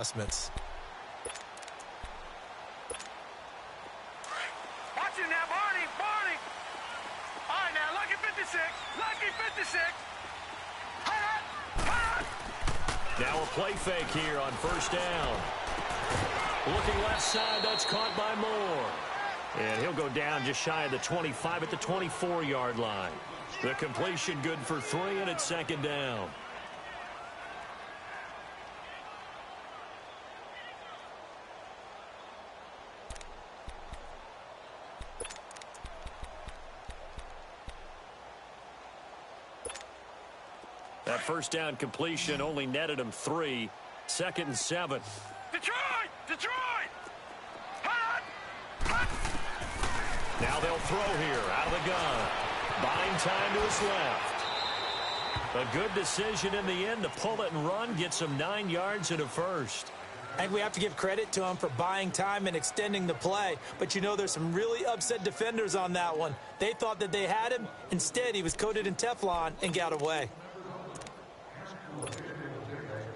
adjustments. Watch it now, Barney. All right, now, lucky 56. Now a play fake here on first down. Looking left side, that's caught by Moore. And he'll go down just shy of the 25 at the 24-yard line. The completion good for 3, and it's second down. That first down completion only netted him 3. 2nd and 7. Detroit! Now they'll throw here out of the gun. Buying time to his left. A good decision in the end to pull it and run. Gets him 9 yards and a first. I think we have to give credit to him for buying time and extending the play. But, you know, there's some really upset defenders on that one. They thought that they had him. Instead, he was coated in Teflon and got away.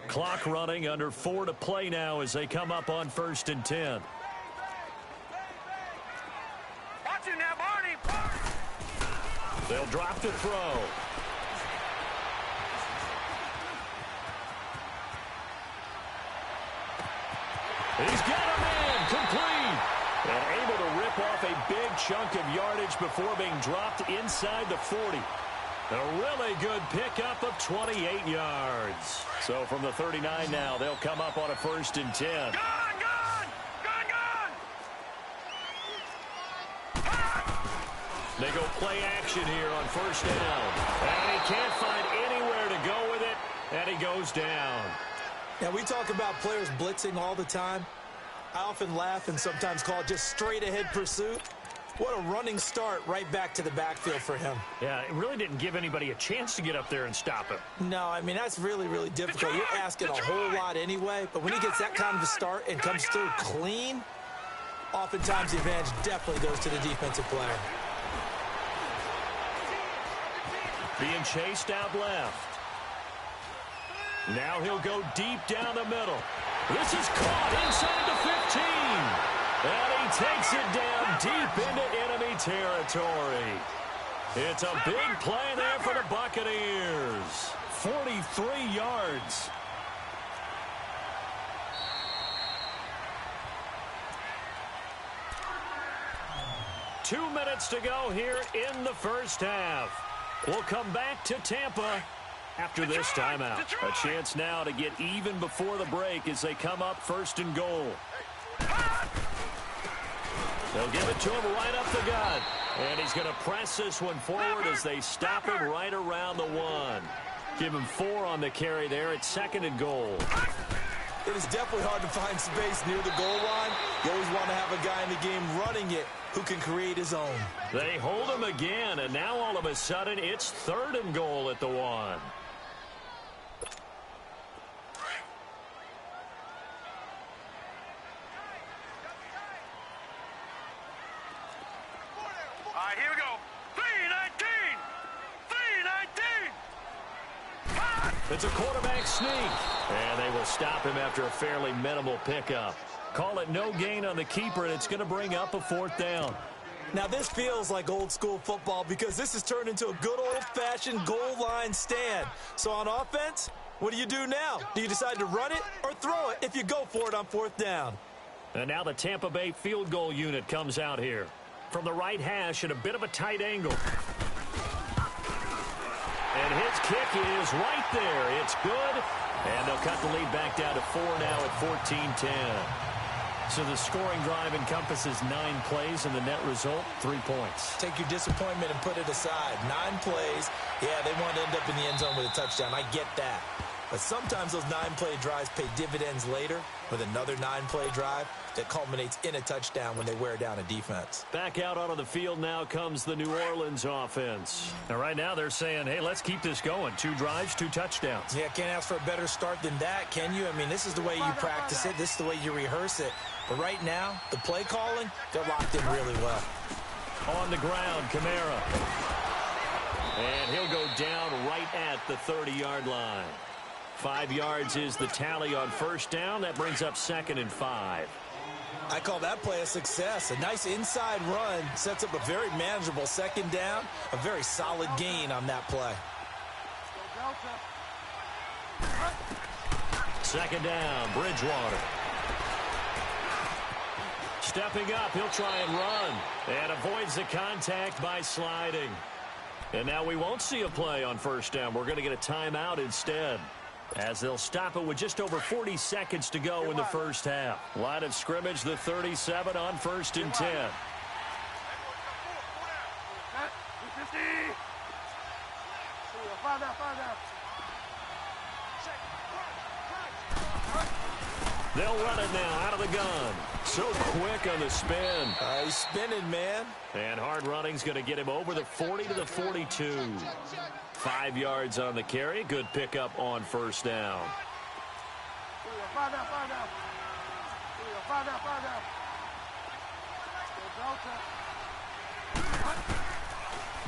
Clock running, under 4 to play now as they come up on 1st and 10. Watch it now, Barney. They'll drop to throw. He's got a man, complete. And able to rip off a big chunk of yardage before being dropped inside the 40. A really good pickup of 28 yards. So from the 39 now, they'll come up on a 1st and 10. Gone! They go play action here on 1st down. And he can't find anywhere to go with it, and he goes down. Now, we talk about players blitzing all the time. I often laugh and sometimes call it just straight-ahead pursuit. What a running start right back to the backfield for him. Yeah, it really didn't give anybody a chance to get up there and stop him. No, I mean, that's really, really difficult. You're asking a whole lot anyway, but when he gets that kind of a start and comes through clean, oftentimes the advantage definitely goes to the defensive player. Being chased out left. Now he'll go deep down the middle. This is caught inside the 15. And he takes it down deep into enemy territory. It's a big play there for the Buccaneers. 43 yards. Two minutes to go here in the first half. We'll come back to Tampa after this timeout. A chance now to get even before the break as they come up 1st and goal. They'll give it to him right up the gut. And he's going to press this one forward as they stop him right around the 1. Give him 4 on the carry there. It's 2nd and goal. It is definitely hard to find space near the goal line. You always want to have a guy in the game running it who can create his own. They hold him again, and now all of a sudden it's 3rd and goal at the 1. All right, here we go. 3-19. It's a quarterback sneak. And they will stop him after a fairly minimal pickup. Call it no gain on the keeper, and it's going to bring up a 4th down. Now, this feels like old-school football because this has turned into a good old-fashioned goal line stand. So on offense, what do you do now? Do you decide to run it or throw it if you go for it on 4th down? And now the Tampa Bay field goal unit comes out here. From the right hash at a bit of a tight angle. And his kick is right there. It's good. And they'll cut the lead back down to 4 now at 14-10. So the scoring drive encompasses 9 plays, and the net result, 3 points. Take your disappointment and put it aside. 9 plays. Yeah, they want to end up in the end zone with a touchdown. I get that. But sometimes those 9-play drives pay dividends later with another 9-play drive that culminates in a touchdown when they wear down a defense. Back out onto the field now comes the New Orleans offense. Now, right now they're saying, hey, let's keep this going. 2 drives, 2 touchdowns. Yeah, can't ask for a better start than that, can you? I mean, this is the way you practice it. This is the way you rehearse it. But right now, the play calling, they're locked in really well. On the ground, Kamara. And he'll go down right at the 30-yard line. 5 yards is the tally on first down. That brings up 2nd and 5. I call that play a success. A nice inside run sets up a very manageable 2nd down. A very solid gain on that play. 2nd down, Bridgewater. Stepping up, he'll try and run. And avoids the contact by sliding. And now we won't see a play on first down. We're going to get a timeout instead, as they'll stop it with just over 40 seconds to go in the first half. Line of scrimmage, the 37 on 1st and 10. They'll run it now out of the gun. So quick on the spin. He's spinning, man. And hard running's going to get him over the 40 to the 42. 5 yards on the carry. Good pickup on first down.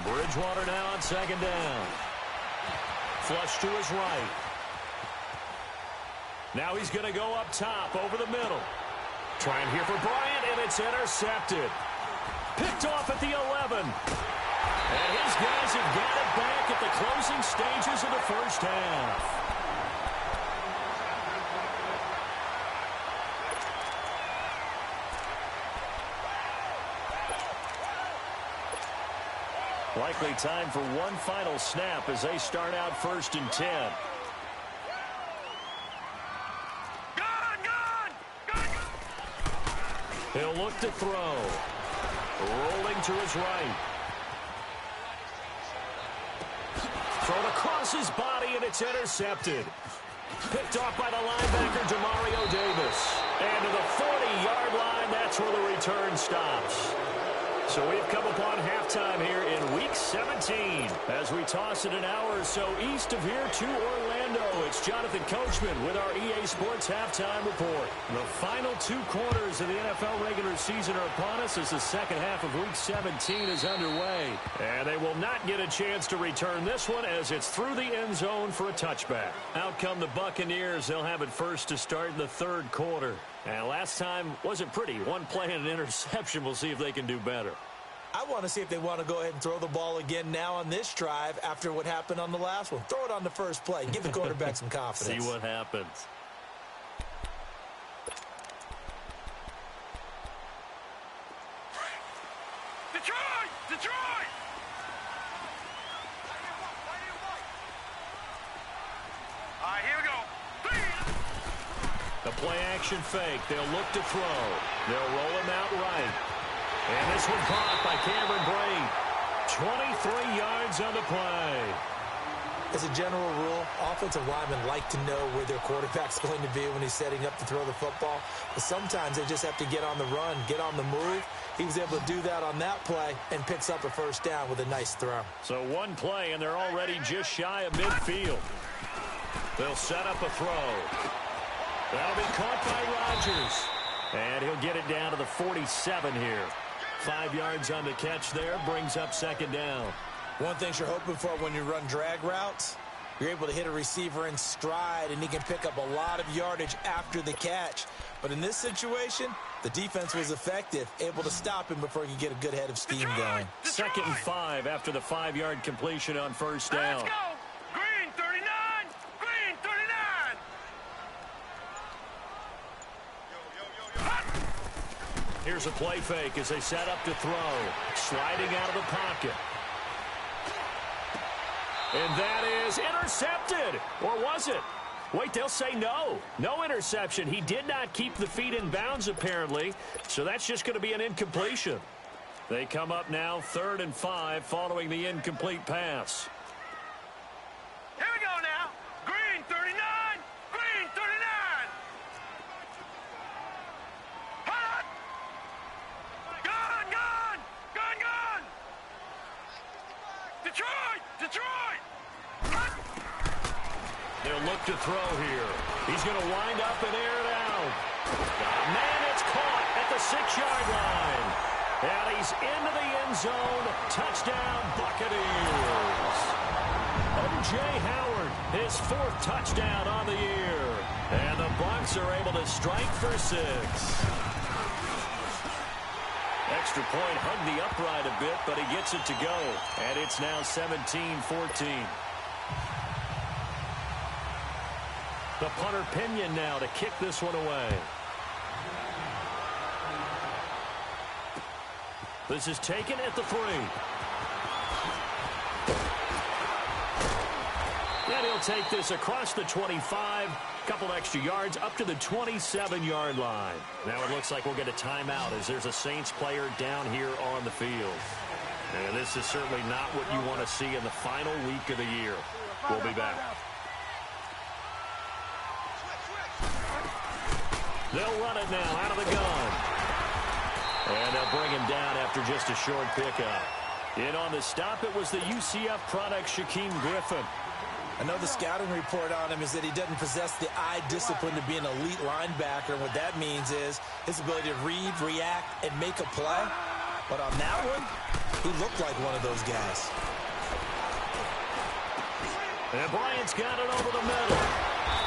Bridgewater now on 2nd down. Flush to his right. Now he's going to go up top over the middle. Trying here for Bryant, and it's intercepted. Picked off at the 11. And his guys have got it back at the closing stages of the first half. Likely time for one final snap as they start out 1st and 10. He'll look to throw. Rolling to his right. Thrown across his body, and it's intercepted. Picked off by the linebacker, Demario Davis. And to the 40-yard line, that's where the return stops. So we've come upon halftime here in Week 17. As we toss it an hour or so east of here to Orlando, it's Jonathan Coachman with our EA Sports Halftime Report. The final 2 quarters of the NFL regular season are upon us as the second half of Week 17 is underway. And they will not get a chance to return this one as it's through the end zone for a touchback. Out come the Buccaneers. They'll have it first to start in the 3rd quarter. And last time wasn't pretty. One play and an interception. We'll see if they can do better. I want to see if they want to go ahead and throw the ball again now on this drive after what happened on the last one. Throw it on the first play. Give the quarterback some confidence. See what happens. Detroit! Detroit! All right, here we go. The play action fake. They'll look to throw. They'll roll him out right. And this one caught by Cameron Brate. 23 yards on the play. As a general rule, offensive linemen like to know where their quarterback's going to be when he's setting up to throw the football. But sometimes they just have to get on the run, get on the move. He was able to do that on that play and picks up a first down with a nice throw. So one play, and they're already just shy of midfield. They'll set up a throw. That'll be caught by Rodgers. And he'll get it down to the 47 here. 5 yards on the catch there, brings up 2nd down. One thing you're hoping for when you run drag routes, you're able to hit a receiver in stride, and he can pick up a lot of yardage after the catch. But in this situation, the defense was effective, able to stop him before he could get a good head of steam going. 2nd and 5 after the 5-yard completion on first down. Let's go! Green 39! Green 39! Here's a play fake as they set up to throw. Sliding out of the pocket. And that is intercepted. Or was it? Wait, they'll say no. No interception. He did not keep the feet in bounds, apparently. So that's just going to be an incompletion. They come up now 3rd and 5 following the incomplete pass. Here we go now. Green 39! Green 39! Hot! Gun! Gun! Gun! Gun! Detroit! Detroit! Hot! They'll look to throw here. He's going to wind up and air it out. Man, it's caught at the 6-yard line. And he's into the end zone. Touchdown, Buccaneers. A O.J. Howard, his 4th touchdown on the year. And the Bucs are able to strike for 6. Extra point hugged the upright a bit, but he gets it to go. And it's now 17-14. The punter Pinion now to kick this one away. This is taken at the 3. And he'll take this across the 25. Couple extra yards up to the 27-yard line. Now it looks like we'll get a timeout as there's a Saints player down here on the field. And this is certainly not what you want to see in the final week of the year. We'll be back. They'll run it now out of the gun. And they'll bring him down after just a short pickup. In on the stop, it was the UCF product, Shaquem Griffin. I know the scouting report on him is that he doesn't possess the eye discipline to be an elite linebacker. And what that means is his ability to read, react, and make a play. But on that one, he looked like one of those guys. And Bryant's got it over the middle.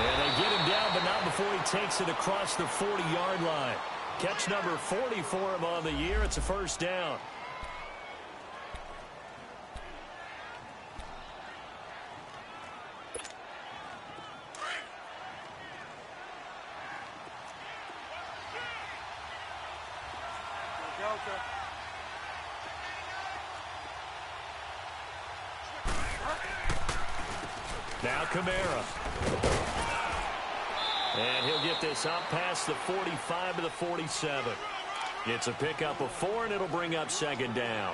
And they get him down, but not before he takes it across the 40-yard line. Catch number 40 for him on the year. It's a first down. Now Kamara. And he'll get this up past the 45 to the 47. It's a pickup of 4, and it'll bring up 2nd down.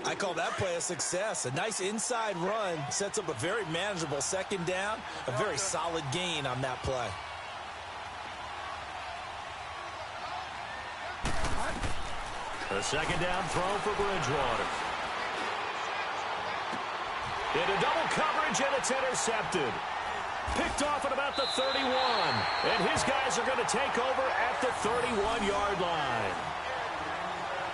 I call that play a success. A nice inside run sets up a very manageable 2nd down. A very solid gain on that play. A 2nd down throw for Bridgewater. Into double coverage, and it's intercepted. Picked off at about the 31. And his guys are going to take over at the 31-yard line.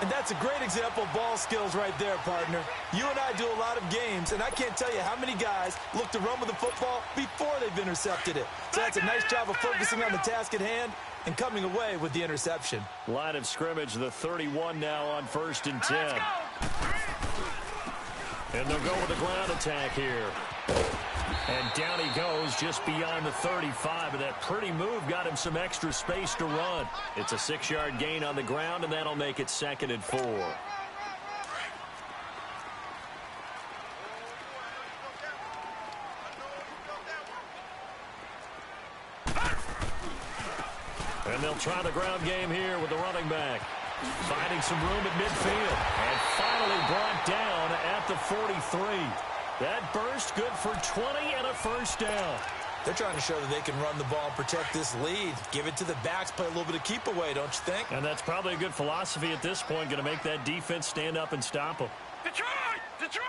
And that's a great example of ball skills right there, partner. You and I do a lot of games, and I can't tell you how many guys look to run with the football before they've intercepted it. So that's a nice job of focusing on the task at hand and coming away with the interception. Line of scrimmage, the 31 now on 1st and 10. And they'll go with the ground attack here. And down he goes just beyond the 35. But that pretty move got him some extra space to run. It's a 6-yard gain on the ground, and that'll make it 2nd and 4. And they'll try the ground game here with the running back. Finding some room at midfield. And finally brought down at the 43. That burst good for 20 and a first down. They're trying to show that they can run the ball and protect this lead. Give it to the backs, play a little bit of keep away, don't you think? And that's probably a good philosophy at this point. Going to make that defense stand up and stop them. Detroit! Detroit!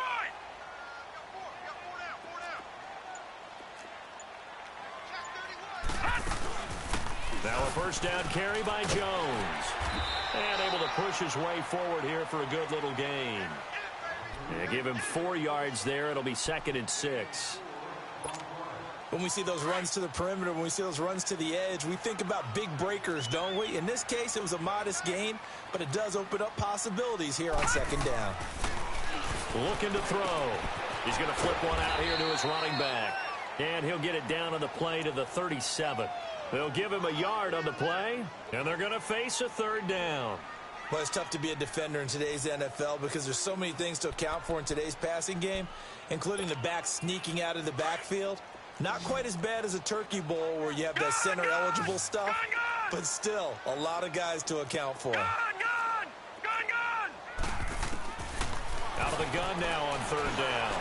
Now a first down carry by Jones. And able to push his way forward here for a good little gain. And give him 4 yards there. It'll be 2nd and 6. When we see those runs to the perimeter, when we see those runs to the edge, we think about big breakers, don't we? In this case, it was a modest gain, but it does open up possibilities here on 2nd down. Looking to throw. He's going to flip one out here to his running back. And he'll get it down on the play to the 37. They'll give him a yard on the play, and they're going to face a 3rd down. Well, it's tough to be a defender in today's NFL because there's so many things to account for in today's passing game, including the back sneaking out of the backfield. Not quite as bad as a turkey bowl where you have that center-eligible stuff, but still a lot of guys to account for. Out of the gun now on 3rd down.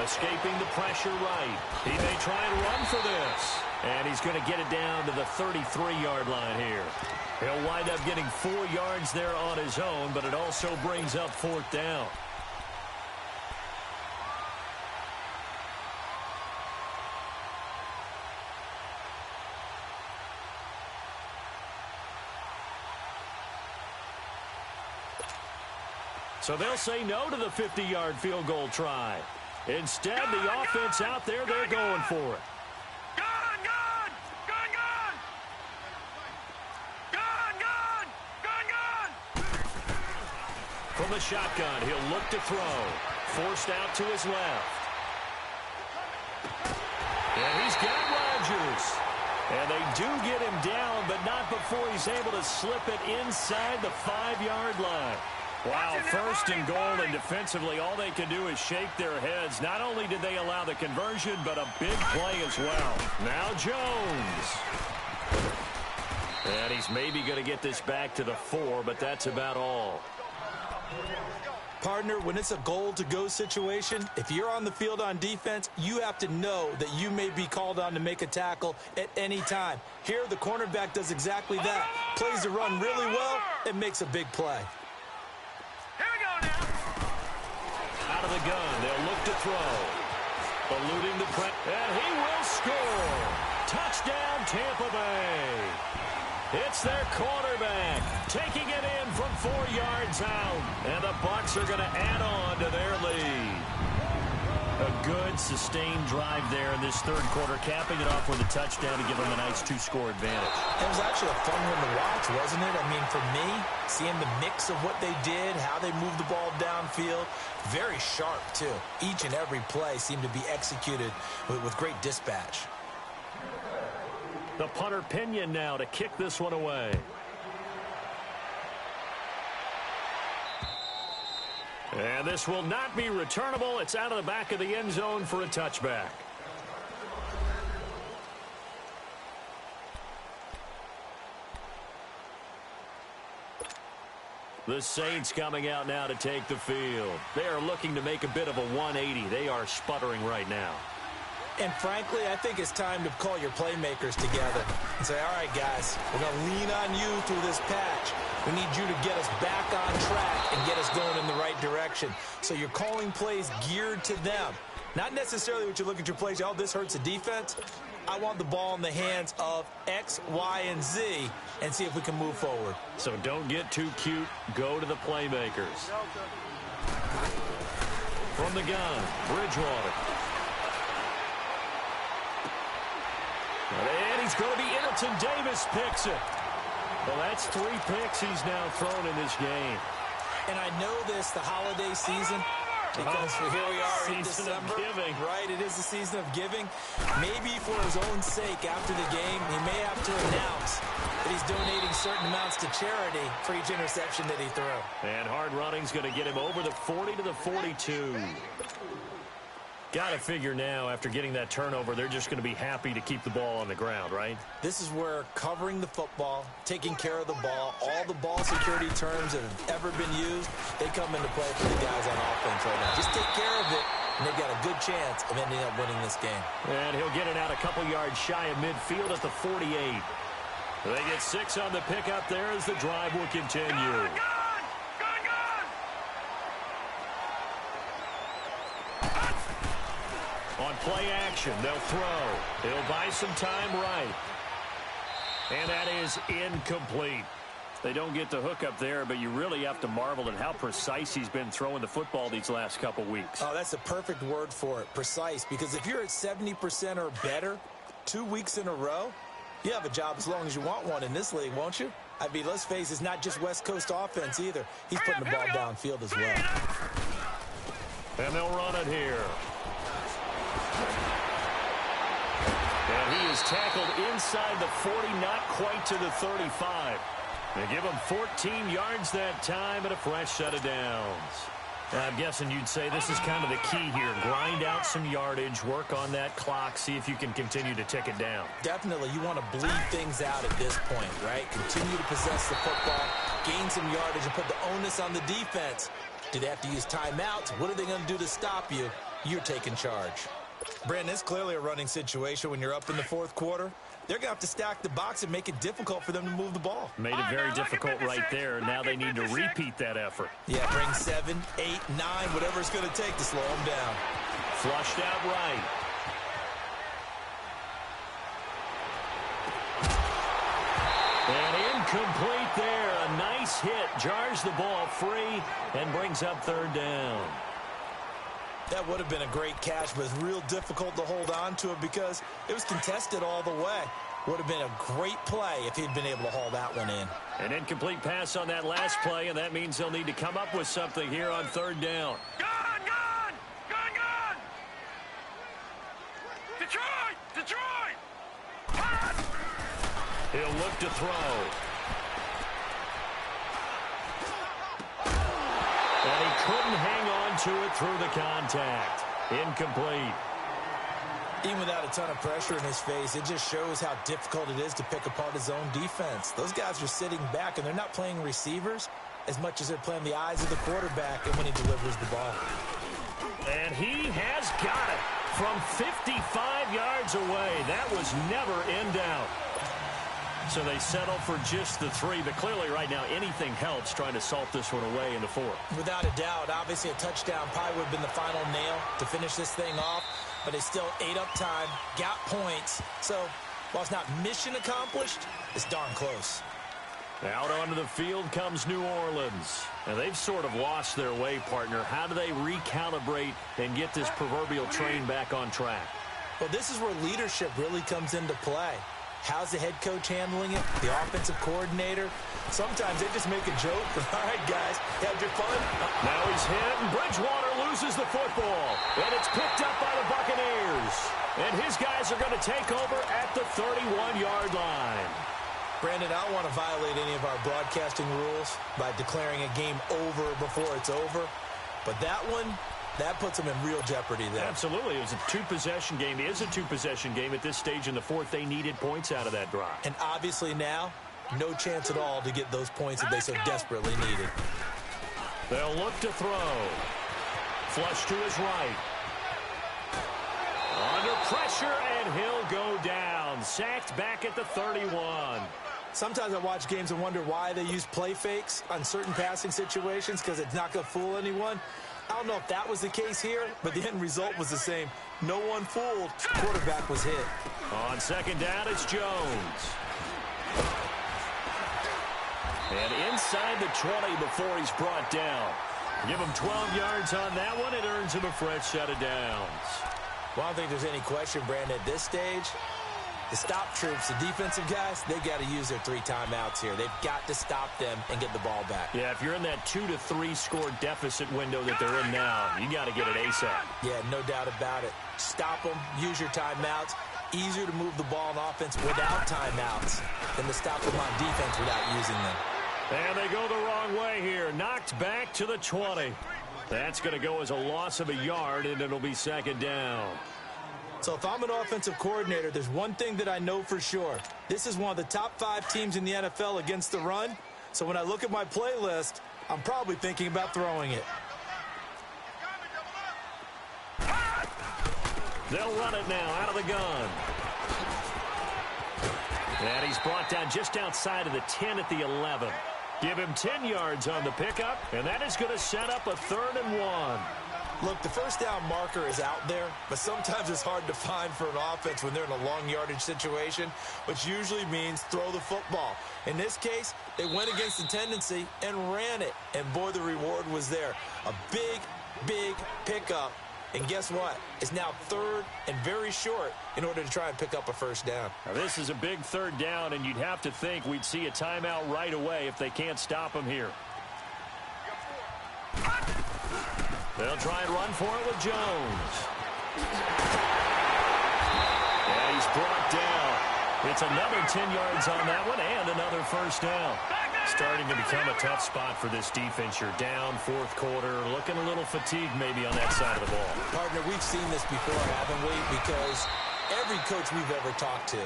Escaping the pressure right. He may try and run for this. And he's going to get it down to the 33-yard line here. He'll wind up getting 4 yards there on his own, but it also brings up 4th down. So they'll say no to the 50-yard field goal try. Instead, the offense out there, they're going for it. Gun, gun! Gun, gun! Gun, gun! Gun, gun! From the shotgun, he'll look to throw. Forced out to his left. And he's got Rodgers. And they do get him down, but not before he's able to slip it inside the 5-yard line. Wow, first and goal, and defensively, all they can do is shake their heads. Not only did they allow the conversion, but a big play as well. Now Jones. And he's maybe going to get this back to the 4, but that's about all. Partner, when it's a goal-to-go situation, if you're on the field on defense, you have to know that you may be called on to make a tackle at any time. Here, the cornerback does exactly that. Plays the run really well and makes a big play. Here we go now. Out of the gun, they'll look to throw. Eluding the press, and he will score. Touchdown, Tampa Bay. It's their quarterback taking it in from 4 yards out. And the Bucs are going to add on to their lead. A good, sustained drive there in this third quarter, capping it off with a touchdown to give them a nice 2-score advantage. It was actually a fun one to watch, wasn't it? I mean, for me, seeing the mix of what they did, how they moved the ball downfield, very sharp, too. Each and every play seemed to be executed with great dispatch. The punter Pinion now to kick this one away. And this will not be returnable. It's out of the back of the end zone for a touchback. The Saints coming out now to take the field. They are looking to make a bit of a 180. They are sputtering right now. And frankly, I think it's time to call your playmakers together and say, all right, guys, we're going to lean on you through this patch. We need you to get us back on track and get us going in the right direction. So you're calling plays geared to them. Not necessarily what you look at your plays, oh, this hurts the defense. I want the ball in the hands of X, Y, and Z and see if we can move forward. So don't get too cute. Go to the playmakers. From the gun, Bridgewater. And he's going to be Elton Davis picks it. Well, that's 3 picks he's now thrown in this game. And I know this, the holiday season, because here we are in December. Right, it is the season of giving. Maybe for his own sake after the game, he may have to announce that he's donating certain amounts to charity for each interception that he threw. And hard running's going to get him over the 40 to the 42. Got to figure now, after getting that turnover, they're just going to be happy to keep the ball on the ground, right? This is where covering the football, taking care of the ball, all the ball security terms that have ever been used, they come into play for the guys on offense right now. Just take care of it, and they've got a good chance of ending up winning this game. And he'll get it out a couple yards shy of midfield at the 48. They get 6 on the pickup there as the drive will continue. On play action, they'll throw. He'll buy some time right. And that is incomplete. They don't get the hook up there, but you really have to marvel at how precise he's been throwing the football these last couple weeks. Oh, that's a perfect word for it, precise, because if you're at 70% or better 2 weeks in a row, you have a job as long as you want one in this league, won't you? I mean, let's face it, it's not just West Coast offense either. He's putting the ball downfield as well. And they'll run it here. And he is tackled inside the 40, not quite to the 35. They give him 14 yards that time and a fresh set of downs. I'm guessing you'd say this is kind of the key here. Grind out some yardage, work on that clock, see if you can continue to tick it down. Definitely. You want to bleed things out at this point, right? Continue to possess the football, gain some yardage, and put the onus on the defense. Do they have to use timeouts? What are they going to do to stop you? You're taking charge. Brandon, it's clearly a running situation when you're up in the fourth quarter. They're going to have to stack the box and make it difficult for them to move the ball. Made it very difficult right there. Now they need to repeat that effort. Yeah, bring 7, 8, 9, whatever it's going to take to slow them down. Flushed out right. And incomplete there. A nice hit. Jars the ball free and brings up third down. That would have been a great catch, but it's real difficult to hold on to it because it was contested all the way. Would have been a great play if he'd been able to haul that one in. An incomplete pass on that last play, and that means they'll need to come up with something here on third down. Gun! Detroit! He'll look to throw. And he couldn't hang on to it through the contact. Incomplete. Even without a ton of pressure in his face, it just shows how difficult it is to pick apart his own defense. Those guys are sitting back, and they're not playing receivers as much as they're playing the eyes of the quarterback and when he delivers the ball. And he has got it from 55 yards away. That was never in doubt. So they settle for just the 3, but clearly right now anything helps trying to salt this one away in the 4th. Without a doubt, obviously a touchdown probably would have been the final nail to finish this thing off, but they still ate up time, got points. So while it's not mission accomplished, it's darn close. Out onto the field comes New Orleans. And they've sort of lost their way, partner. How do they recalibrate and get this proverbial train back on track? Well, this is where leadership really comes into play. How's the head coach handling it? The offensive coordinator? Sometimes they just make a joke. All right, guys, had your fun? Now he's hit, and Bridgewater loses the football. And it's picked up by the Buccaneers. And his guys are going to take over at the 31-yard line. Brandon, I don't want to violate any of our broadcasting rules by declaring a game over before it's over. But that one, that puts them in real jeopardy there. Absolutely. It was a two-possession game. It is a two-possession game at this stage in the 4th. They needed points out of that drive. And obviously now, no chance at all to get those points that they so desperately needed. They'll look to throw. Flush to his right. Under pressure, and he'll go down. Sacked back at the 31. Sometimes I watch games and wonder why they use play fakes on certain passing situations because it's not going to fool anyone. I don't know if that was the case here, but the end result was the same. No one fooled. Quarterback was hit. On second down, it's Jones. And inside the 20 before he's brought down. Give him 12 yards on that one. It earns him a fresh set of downs. Well, I don't think there's any question, Brandon, at this stage. The stop troops, the defensive guys, they got to use their 3 timeouts here. They've got to stop them and get the ball back. Yeah, if you're in that 2 to 3 score deficit window that they're in now, you got to get it ASAP. Yeah, no doubt about it. Stop them, use your timeouts. Easier to move the ball on offense without timeouts than to stop them on defense without using them. And they go the wrong way here. Knocked back to the 20. That's going to go as a loss of a yard, and it'll be second down. So if I'm an offensive coordinator, there's one thing that I know for sure. This is one of the top 5 teams in the NFL against the run. So when I look at my playlist, I'm probably thinking about throwing it. They'll run it now out of the gun. And he's brought down just outside of the 10 at the 11. Give him 10 yards on the pickup, and that is going to set up a 3rd and 1. Look, the first down marker is out there, but sometimes it's hard to find for an offense when they're in a long yardage situation, which usually means throw the football. In this case, they went against the tendency and ran it, and boy, the reward was there. A big, big pickup, and guess what? It's now 3rd and very short in order to try and pick up a first down. Now, this is a big 3rd down, and you'd have to think we'd see a timeout right away if they can't stop him here. They'll try and run for it with Jones. And he's brought down. It's another 10 yards on that one and another first down. Starting to become a tough spot for this defense. You're down 4th quarter, looking a little fatigued maybe on that side of the ball. Partner, we've seen this before, haven't we? Because every coach we've ever talked to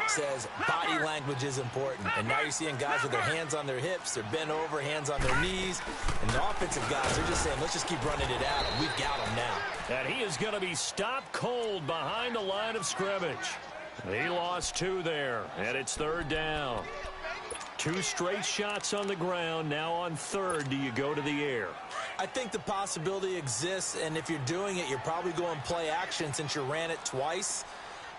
says body language is important. And now you're seeing guys with their hands on their hips, they're bent over, hands on their knees. And the offensive guys are just saying, let's just keep running it at him. We've got him now. And he is going to be stopped cold behind the line of scrimmage. He lost 2 there, and it's 3rd down. 2 straight shots on the ground. Now on 3rd, do you go to the air? I think the possibility exists, and if you're doing it, you're probably going play action since you ran it twice.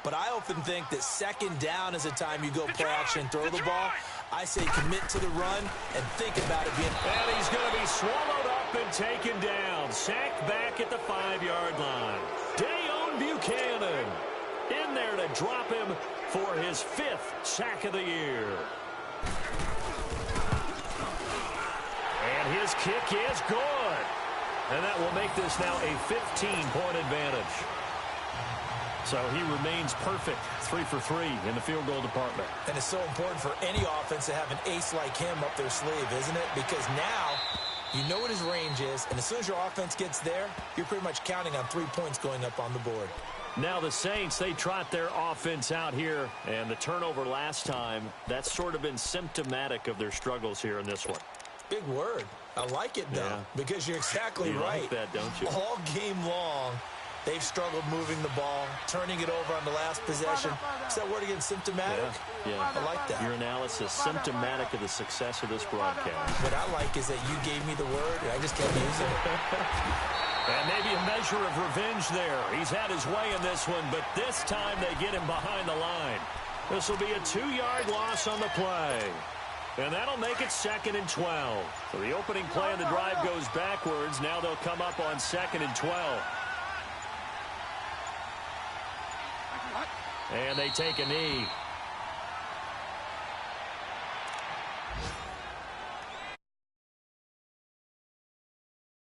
But I often think that second down is a time you go play action, throw the ball. I say commit to the run and think about it being... And he's going to be swallowed up and taken down. Sacked back at the 5-yard line. Dayon Buchanan in there to drop him for his 5th sack of the year. And his kick is good. And that will make this now a 15-point advantage. So he remains perfect, 3 for 3 in the field goal department. And it's so important for any offense to have an ace like him up their sleeve, isn't it? Because now you know what his range is, and as soon as your offense gets there, you're pretty much counting on 3 points going up on the board. Now the Saints, they trot their offense out here, and the turnover last time, that's sort of been symptomatic of their struggles here in this one. Big word. I like it, though, because you're exactly right. You like that, don't you? All game long, they've struggled moving the ball, turning it over on the last possession. Is that word again, symptomatic? Yeah. I like that. Your analysis, symptomatic of the success of this broadcast. What I like is that you gave me the word, and I just kept using it. And maybe a measure of revenge there. He's had his way in this one, but this time they get him behind the line. This will be a 2-yard loss on the play. And that'll make it 2nd and 12. So the opening play of the drive goes backwards. Now they'll come up on 2nd and 12. And they take a knee.